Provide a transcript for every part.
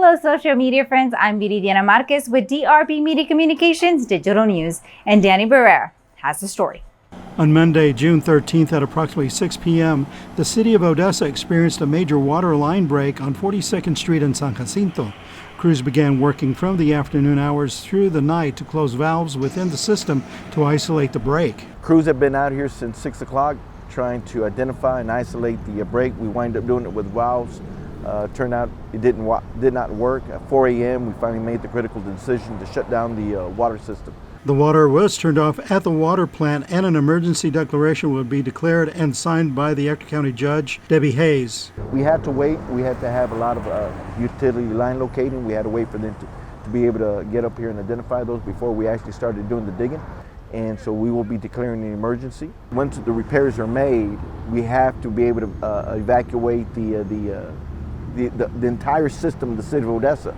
Hello, social media friends. I'm Viridiana Marquez with DRB Media Communications Digital News, and Danny Barrera has the story. On Monday, June 13th at approximately 6 p.m., the City of Odessa experienced a major water line break on 42nd Street and San Jacinto. Crews began working from the afternoon hours through the night to close valves within the system to isolate the break. Crews have been out here since 6 o'clock trying to identify and isolate the break. We wind up doing it with valves. Turned out it did not work. At 4 a.m. we finally made the critical decision to shut down the water system. The water was turned off at the water plant, and an emergency declaration will be declared and signed by the Ector County Judge, Debbie Hayes. We had to wait. We had to have a lot of utility line locating. We had to wait for them to be able to get up here and identify those before we actually started doing the digging. And so we will be declaring an emergency. Once the repairs are made, we have to be able to evacuate the entire system of the City of Odessa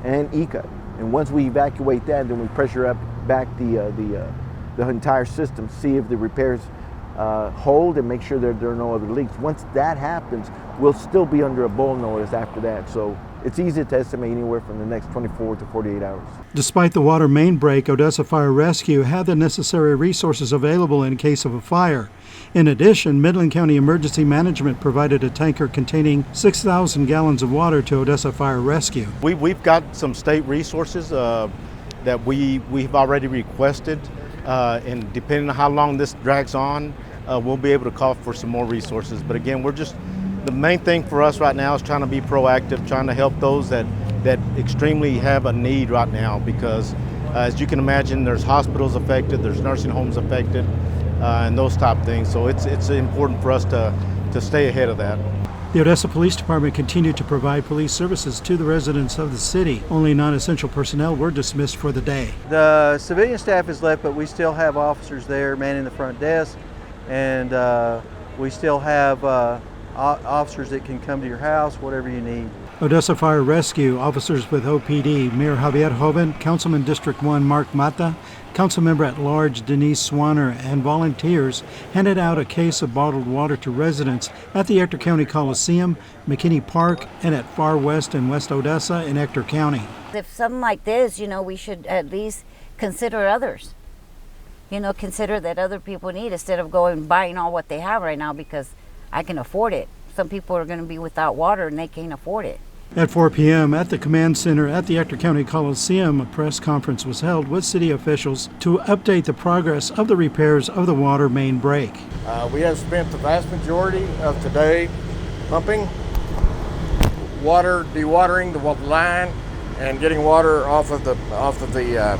and ECA. And once we evacuate that, then we pressure up back the entire system, see if the repairs hold and make sure that there are no other leaks. Once that happens, we'll still be under a bull notice after that. So it's easy to estimate anywhere from the next 24 to 48 hours. Despite the water main break, Odessa Fire Rescue had the necessary resources available in case of a fire. In addition, Midland County Emergency Management provided a tanker containing 6,000 gallons of water to Odessa Fire Rescue. We've got some state resources that we've already requested, and depending on how long this drags on, we'll be able to call for some more resources. But again, the main thing for us right now is trying to be proactive, trying to help those that extremely have a need right now, because as you can imagine, there's hospitals affected, there's nursing homes affected, and those type things. So it's important for us to stay ahead of that. The Odessa Police Department continued to provide police services to the residents of the city. Only non-essential personnel were dismissed for the day. The civilian staff is left, but we still have officers there manning the front desk, and we still have officers that can come to your house, whatever you need. Odessa Fire Rescue officers with OPD, Mayor Javier Joven, Councilman District 1 Mark Mata, Councilmember at Large Denise Swanner, and volunteers handed out a case of bottled water to residents at the Ector County Coliseum, McKinney Park, and at Far West and West Odessa in Ector County. If something like this, we should at least consider others. Consider that other people need, instead of going buying all what they have right now because I can afford it. Some people are going to be without water and they can't afford it. At 4 p.m. at the Command Center at the Ector County Coliseum, a press conference was held with city officials to update the progress of the repairs of the water main break. We have spent the vast majority of today pumping water, dewatering the line, and getting water off of the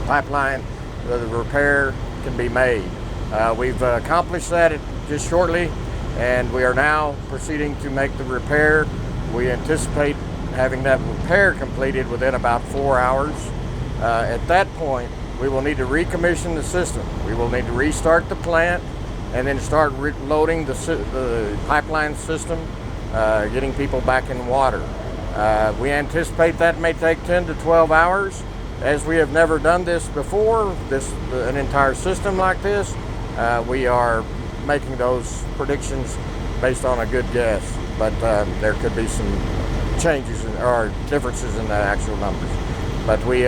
pipeline so the repair can be made. We've accomplished that just shortly, and we are now proceeding to make the repair. We anticipate having that repair completed within about 4 hours. At that point, we will need to recommission the system. We will need to restart the plant and then start loading the pipeline system, getting people back in water. We anticipate that may take 10 to 12 hours. As we have never done this before, an entire system like this, we are making those predictions based on a good guess, but there could be some changes or differences in the actual numbers. But we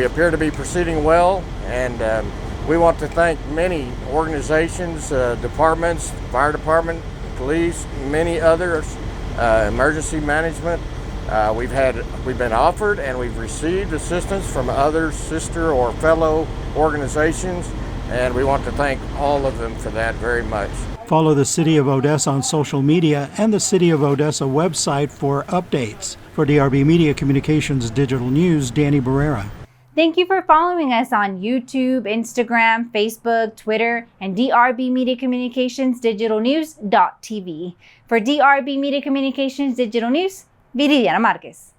appear to be proceeding well, and we want to thank many organizations, departments, fire department, police, many others, emergency management. We've been offered and we've received assistance from other sister or fellow organizations, and we want to thank all of them for that very much. Follow the City of Odessa on social media and the City of Odessa website for updates. For DRB Media Communications Digital News, Danny Barrera. Thank you for following us on YouTube, Instagram, Facebook, Twitter, and DRB Media Communications Digital News.tv. For DRB Media Communications Digital News, Viridiana Marquez.